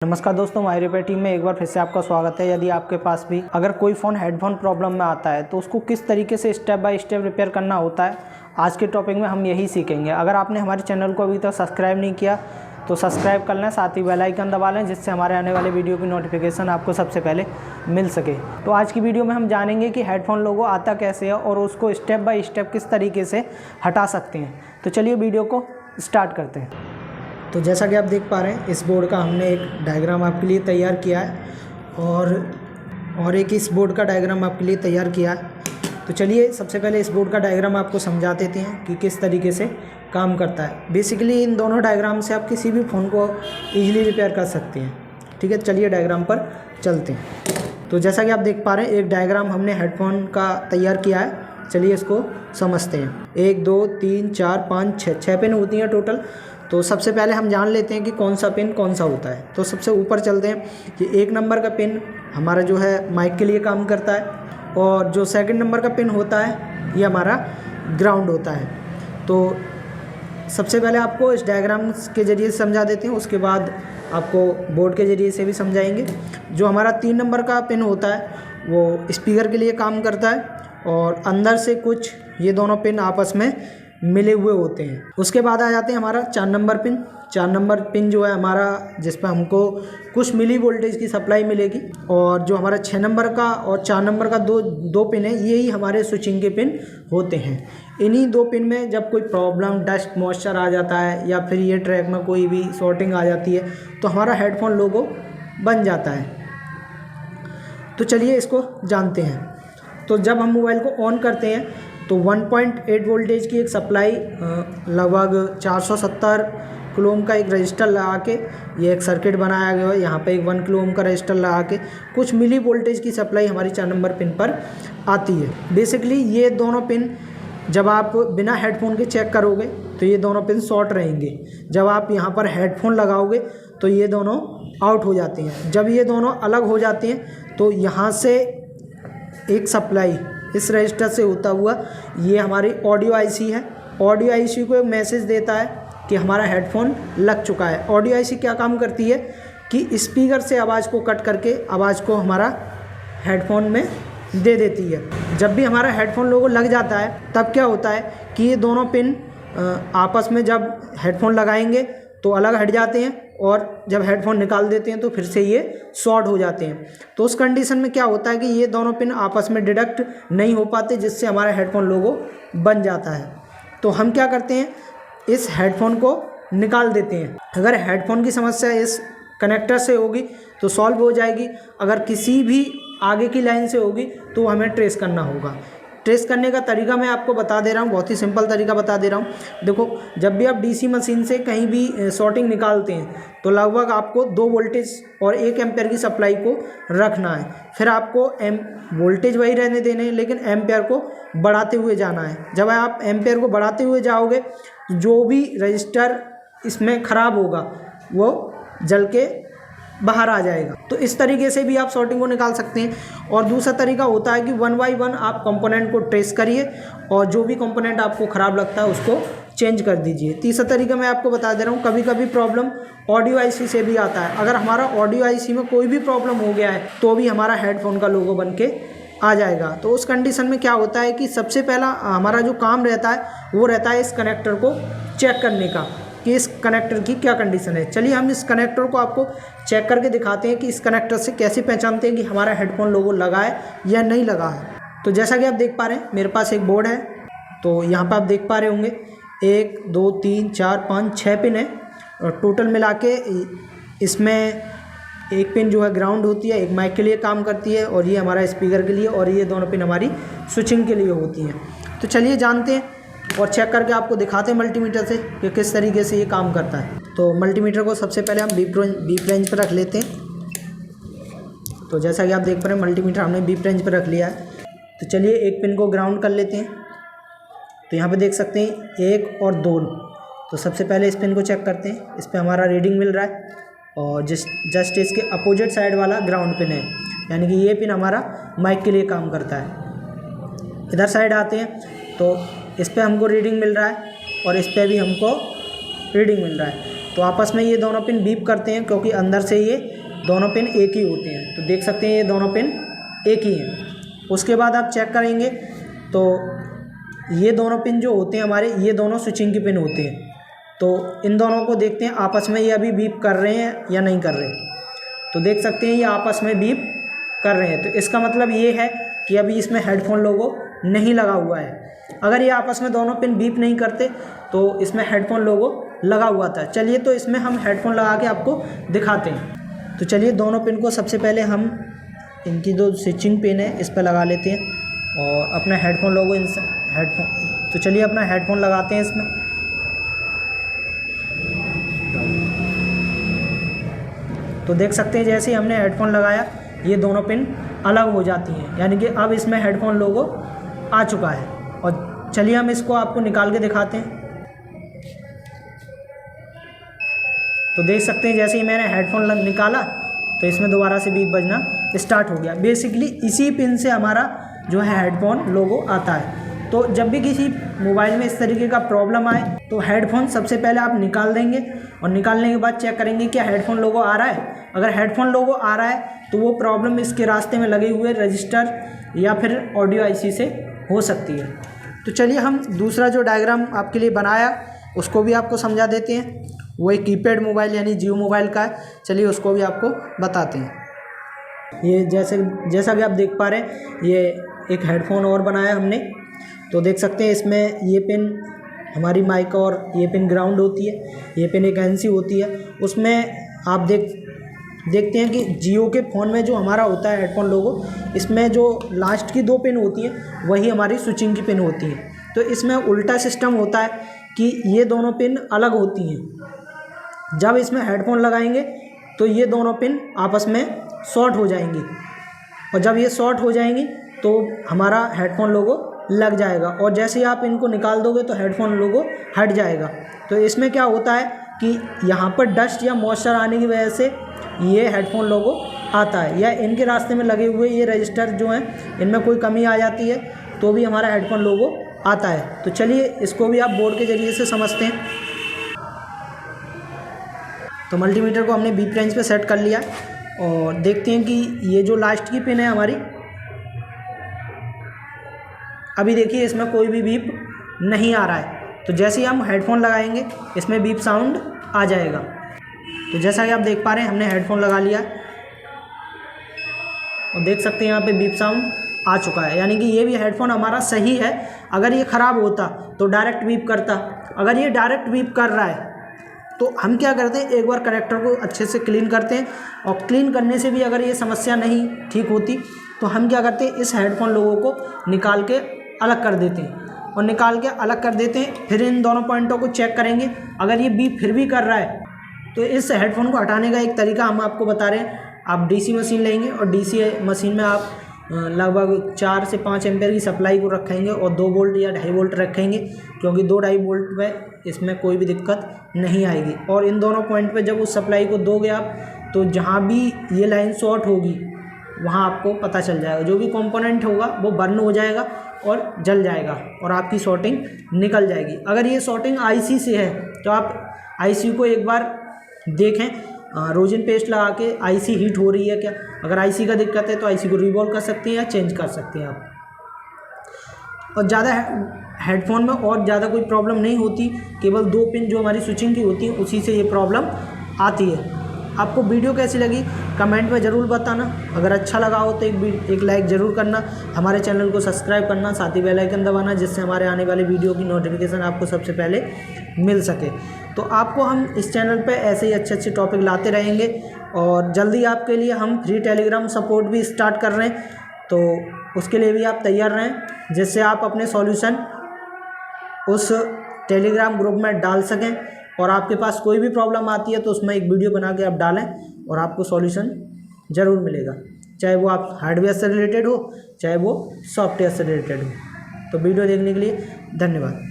नमस्कार दोस्तों, माई repair team में एक बार फिर से आपका स्वागत है। यदि आपके पास भी अगर कोई फ़ोन हेडफोन प्रॉब्लम में आता है तो उसको किस तरीके से स्टेप बाय स्टेप रिपेयर करना होता है, आज के टॉपिक में हम यही सीखेंगे। अगर आपने हमारे चैनल को अभी तक सब्सक्राइब नहीं किया तो सब्सक्राइब कर लें, साथ ही बेल आइकन दबा लें, जिससे हमारे आने वाले वीडियो की नोटिफिकेशन आपको सबसे पहले मिल सके। तो आज की वीडियो में हम जानेंगे कि हेडफोन लोगो आता कैसे है और उसको स्टेप बाय स्टेप किस तरीके से हटा सकते हैं। तो चलिए वीडियो को स्टार्ट करते हैं। तो जैसा कि आप देख पा रहे हैं, इस बोर्ड का हमने एक डायग्राम आपके लिए तैयार किया है और एक इस बोर्ड का डायग्राम आपके लिए तैयार किया है। तो चलिए सबसे पहले इस बोर्ड का डायग्राम आपको समझा देते हैं कि किस तरीके से काम करता है। बेसिकली इन दोनों डायग्राम से आप किसी भी फ़ोन को ईजिली रिपेयर कर सकते हैं। ठीक है, चलिए डायग्राम पर चलते हैं। तो जैसा कि आप देख पा रहे हैं, एक डायग्राम हमने हेडफोन का तैयार किया है। चलिए इसको समझते हैं। 1 2 3 4 5 6 पिन होती हैं टोटल। तो सबसे पहले हम जान लेते हैं कि कौन सा पिन कौन सा होता है। तो सबसे ऊपर चलते हैं कि 1 नंबर का पिन हमारा जो है माइक के लिए काम करता है, और जो सेकंड नंबर का पिन होता है ये हमारा ग्राउंड होता है। तो सबसे पहले आपको इस डायग्राम के ज़रिए समझा देते हैं, उसके बाद आपको बोर्ड के ज़रिए से भी समझाएंगे। जो हमारा 3 नंबर का पिन होता है वो स्पीकर के लिए काम करता है, और अंदर से कुछ ये दोनों पिन आपस में मिले हुए होते हैं। उसके बाद आ जाते हैं हमारा 4 नंबर पिन। 4 नंबर पिन जो है हमारा, जिस पर हमको कुछ मिली वोल्टेज की सप्लाई मिलेगी, और जो हमारा 6 नंबर का और 4 नंबर का दो पिन है, यही हमारे स्विचिंग के पिन होते हैं। इन्हीं 2 पिन में जब कोई प्रॉब्लम, डस्ट मॉइस्चर आ जाता है या फिर ये ट्रैक में कोई भी शॉर्टिंग आ जाती है तो हमारा हेडफोन लोगो बन जाता है। तो चलिए इसको जानते हैं। तो जब हम मोबाइल को ऑन करते हैं तो 1.8 वोल्टेज की एक सप्लाई लगभग 470 किलो ओम का एक रजिस्टर लगा के ये एक सर्किट बनाया गया है। यहाँ पे एक 1 किलो ओम का रजिस्टर लगा के कुछ मिली वोल्टेज की सप्लाई हमारी 4 नंबर पिन पर आती है। बेसिकली ये दोनों पिन जब आप बिना हेडफोन के चेक करोगे तो ये दोनों पिन शॉर्ट रहेंगे। जब आप यहाँ पर हेडफोन लगाओगे तो ये दोनों आउट हो जाते हैं। जब ये दोनों अलग हो जाते हैं तो यहाँ से एक सप्लाई इस रजिस्टर से होता हुआ ये हमारी ऑडियो आईसी है। ऑडियो आईसी को एक मैसेज देता है कि हमारा हेडफोन लग चुका है। ऑडियो आईसी क्या काम करती है कि स्पीकर से आवाज़ को कट करके आवाज़ को हमारा हेडफोन में दे देती है। जब भी हमारा हेडफोन लोगो लग जाता है तब क्या होता है कि ये दोनों पिन आपस में जब हेडफोन लगाएंगे तो अलग हट जाते हैं, और जब हेडफोन निकाल देते हैं तो फिर से ये शॉर्ट हो जाते हैं। तो उस कंडीशन में क्या होता है कि ये दोनों पिन आपस में डिडक्ट नहीं हो पाते, जिससे हमारा हेडफोन लोगो बन जाता है। तो हम क्या करते हैं, इस हेडफोन को निकाल देते हैं। अगर हेडफोन की समस्या इस कनेक्टर से होगी तो सॉल्व हो जाएगी। अगर किसी भी आगे की लाइन से होगी तो हमें ट्रेस करना होगा। ट्रेस करने का तरीका मैं आपको बता दे रहा हूँ, बहुत ही सिंपल तरीका बता दे रहा हूँ। देखो, जब भी आप डीसी मशीन से कहीं भी शॉर्टिंग निकालते हैं तो लगभग आपको 2 वोल्टेज और 1 एम्पेयर की सप्लाई को रखना है। फिर आपको वोल्टेज वही रहने देने हैं, लेकिन एम्पेयर को बढ़ाते हुए जाना है। जब आप एम्पेयर को बढ़ाते हुए जाओगे, जो भी रजिस्टर इसमें ख़राब होगा वो जल के बाहर आ जाएगा। तो इस तरीके से भी आप शॉर्टिंग को निकाल सकते हैं। और दूसरा तरीका होता है कि 1 बाय 1 आप कंपोनेंट को ट्रेस करिए, और जो भी कंपोनेंट आपको ख़राब लगता है उसको चेंज कर दीजिए। तीसरा तरीका मैं आपको बता दे रहा हूँ, कभी कभी प्रॉब्लम ऑडियो आईसी से भी आता है। अगर हमारा ऑडियो आईसी में कोई भी प्रॉब्लम हो गया है तो भी हमारा हेडफोन का लोगो बन के आ जाएगा। तो उस कंडीशन में क्या होता है कि सबसे पहला हमारा जो काम रहता है वो रहता है इस कनेक्टर को चेक करने का कि इस कनेक्टर की क्या कंडीशन है। चलिए हम इस कनेक्टर को आपको चेक करके दिखाते हैं कि इस कनेक्टर से कैसे पहचानते हैं कि हमारा हेडफोन लोगो लगा है या नहीं लगा है। तो जैसा कि आप देख पा रहे हैं, मेरे पास एक बोर्ड है। तो यहाँ पर आप देख पा रहे होंगे 1 2 3 4 5 6 पिन है, और टोटल मिला के इसमें एक पिन जो है ग्राउंड होती है, एक माइक के लिए काम करती है, और ये हमारा स्पीकर के लिए, और ये दोनों पिन हमारी स्विचिंग के लिए होती हैं। तो चलिए जानते हैं और चेक करके आपको दिखाते हैं मल्टीमीटर से कि किस तरीके से ये काम करता है। तो मल्टीमीटर को सबसे पहले हम बीप रेंज पर रख लेते हैं। तो जैसा कि आप देख पा रहे हैं, मल्टीमीटर हमने बीप रेंज पर रख लिया है। तो चलिए एक पिन को ग्राउंड कर लेते हैं। तो यहाँ पे देख सकते हैं 1 और 2। तो सबसे पहले इस पिन को चेक करते हैं। इस पर हमारा रीडिंग मिल रहा है, और जस्ट इसके अपोजिट साइड वाला ग्राउंड पिन है, यानी कि ये पिन हमारा माइक के लिए काम करता है। इधर साइड आते हैं तो इस पर हमको रीडिंग मिल रहा है, और इस पर भी हमको रीडिंग मिल रहा है। तो तो आपस में ये दोनों पिन बीप करते हैं, क्योंकि अंदर से ये दोनों पिन एक ही होते हैं। तो देख सकते हैं ये दोनों पिन एक ही हैं। उसके बाद आप चेक करेंगे तो ये दोनों पिन जो होते हैं हमारे, ये दोनों स्विचिंग के पिन होते हैं। तो इन दोनों को देखते हैं आपस में ये अभी बीप कर रहे हैं या नहीं कर रहे। तो देख सकते हैं ये आपस में बीप कर रहे हैं। तो इसका मतलब ये है कि अभी इसमें हेडफोन लोगो नहीं लगा हुआ है। अगर ये आपस में दोनों पिन बीप नहीं करते तो इसमें हेडफोन लोगो लगा हुआ था। चलिए तो इसमें हम हेडफोन लगा के आपको दिखाते हैं। तो चलिए दोनों पिन को सबसे पहले हम इनकी जो स्विचिंग पिन है इस पर लगा लेते हैं और अपना हेडफोन लोगो इन हेडफोन। तो चलिए अपना हेडफोन लगाते हैं इसमें। तो देख सकते हैं जैसे ही हमने हेडफोन लगाया ये दोनों पिन अलग हो जाती हैं, यानी कि अब इसमें हेडफोन लोगो आ चुका है। और चलिए हम इसको आपको निकाल के दिखाते हैं। तो देख सकते हैं जैसे ही मैंने हेडफोन निकाला तो इसमें दोबारा से बीप बजना स्टार्ट हो गया। बेसिकली इसी पिन से हमारा जो है हेडफोन लोगो आता है। तो जब भी किसी मोबाइल में इस तरीके का प्रॉब्लम आए तो हेडफोन सबसे पहले आप निकाल देंगे और निकालने के बाद चेक करेंगे क्या हेडफोन लोगो आ रहा है। अगर हेडफोन लोगो आ रहा है तो वो प्रॉब्लम इसके रास्ते में लगे हुए रजिस्टर या फिर ऑडियो आईसी से हो सकती है। तो चलिए हम दूसरा जो डायग्राम आपके लिए बनाया उसको भी आपको समझा देते हैं। वो एक कीपैड मोबाइल यानी जियो मोबाइल का है। चलिए उसको भी आपको बताते हैं। ये जैसा कि आप देख पा रहे हैं ये एक हेडफोन और बनाया हमने। तो देख सकते हैं इसमें ये पिन हमारी माइक और ये पिन ग्राउंड होती है, ये पिन एक एनसी होती है। उसमें आप देखते हैं कि जियो के फ़ोन में जो हमारा होता है हेडफोन लोगो, इसमें जो लास्ट की 2 पिन होती हैं वही हमारी स्विचिंग की पिन होती हैं। तो इसमें उल्टा सिस्टम होता है कि ये दोनों पिन अलग होती हैं। जब इसमें हेडफोन लगाएंगे तो ये दोनों पिन आपस में शॉर्ट हो जाएंगी और जब ये शॉर्ट हो जाएंगी तो हमारा हेडफोन लोगो लग जाएगा और जैसे ही आप इनको निकाल दोगे तो हेडफोन लोगो हट जाएगा। तो इसमें क्या होता है कि यहाँ पर डस्ट या मॉइस्चर आने की वजह से ये हेडफोन लोगो आता है, या इनके रास्ते में लगे हुए ये रजिस्टर जो हैं इनमें कोई कमी आ जाती है तो भी हमारा हेडफोन लोगो आता है। तो चलिए इसको भी आप बोर्ड के ज़रिए से समझते हैं। तो मल्टीमीटर को हमने बीप रेंज पे सेट कर लिया और देखते हैं कि ये जो लास्ट की पिन है हमारी, अभी देखिए इसमें कोई भी बीप नहीं आ रहा है। तो जैसे ही हम हेडफोन लगाएंगे इसमें बीप साउंड आ जाएगा। तो जैसा कि आप देख पा रहे हैं हमने हेडफोन लगा लिया और देख सकते हैं यहाँ पे बीप साउंड आ चुका है, यानी कि ये भी हेडफोन हमारा सही है। अगर ये ख़राब होता तो डायरेक्ट बीप करता। अगर ये डायरेक्ट बीप कर रहा है तो हम क्या करते हैं, एक बार कनेक्टर को अच्छे से क्लीन करते हैं और क्लीन करने से भी अगर ये समस्या नहीं ठीक होती तो हम क्या करते हैं, इस हेडफोन लोगों को निकाल के अलग कर देते हैं और निकाल के अलग कर देते हैं। फिर इन दोनों पॉइंटों को चेक करेंगे। अगर ये बीप फिर भी कर रहा है तो इस हेडफोन को हटाने का एक तरीका हम आपको बता रहे हैं। आप डीसी मशीन लेंगे और डीसी मशीन में आप लगभग 4 से 5 एम्पेयर की सप्लाई को रखेंगे और 2 वोल्ट या 2.5 वोल्ट रखेंगे, क्योंकि 2-2.5 वोल्ट में इसमें कोई भी दिक्कत नहीं आएगी। और इन दोनों पॉइंट पे जब उस सप्लाई को दोगे आप तो जहाँ भी ये लाइन शॉर्ट होगी वहाँ आपको पता चल जाएगा, जो भी कंपोनेंट होगा वो बर्न हो जाएगा और जल जाएगा और आपकी शॉर्टिंग निकल जाएगी। अगर ये शॉर्टिंग आईसी से है तो आप आईसी को एक बार देखें, रोजिन पेस्ट लगा के आईसी हीट हो रही है क्या। अगर आईसी का दिक्कत है तो आईसी को रिवॉल्व कर सकते हैं या चेंज कर सकते हैं आप। और ज़्यादा हेडफोन में और ज़्यादा कोई प्रॉब्लम नहीं होती, केवल 2 पिन जो हमारी स्विचिंग की होती है उसी से ये प्रॉब्लम आती है। आपको वीडियो कैसी लगी कमेंट में ज़रूर बताना। अगर अच्छा लगा हो तो एक लाइक ज़रूर करना, हमारे चैनल को सब्सक्राइब करना, साथ ही बेल आइकन दबाना, जिससे हमारे आने वाले वीडियो की नोटिफिकेशन आपको सबसे पहले मिल सके। तो आपको हम इस चैनल पे ऐसे ही अच्छे टॉपिक लाते रहेंगे और जल्दी आपके लिए हम फ्री टेलीग्राम सपोर्ट भी स्टार्ट कर रहे हैं, तो उसके लिए भी आप तैयार रहें, जिससे आप अपने सॉल्यूशन उस टेलीग्राम ग्रुप में डाल सकें और आपके पास कोई भी प्रॉब्लम आती है तो उसमें एक वीडियो बना के आप डालें और आपको सॉल्यूशन ज़रूर मिलेगा, चाहे वो आप हार्डवेयर से रिलेटेड हो चाहे वो सॉफ्टवेयर से रिलेटेड हो। तो वीडियो देखने के लिए धन्यवाद।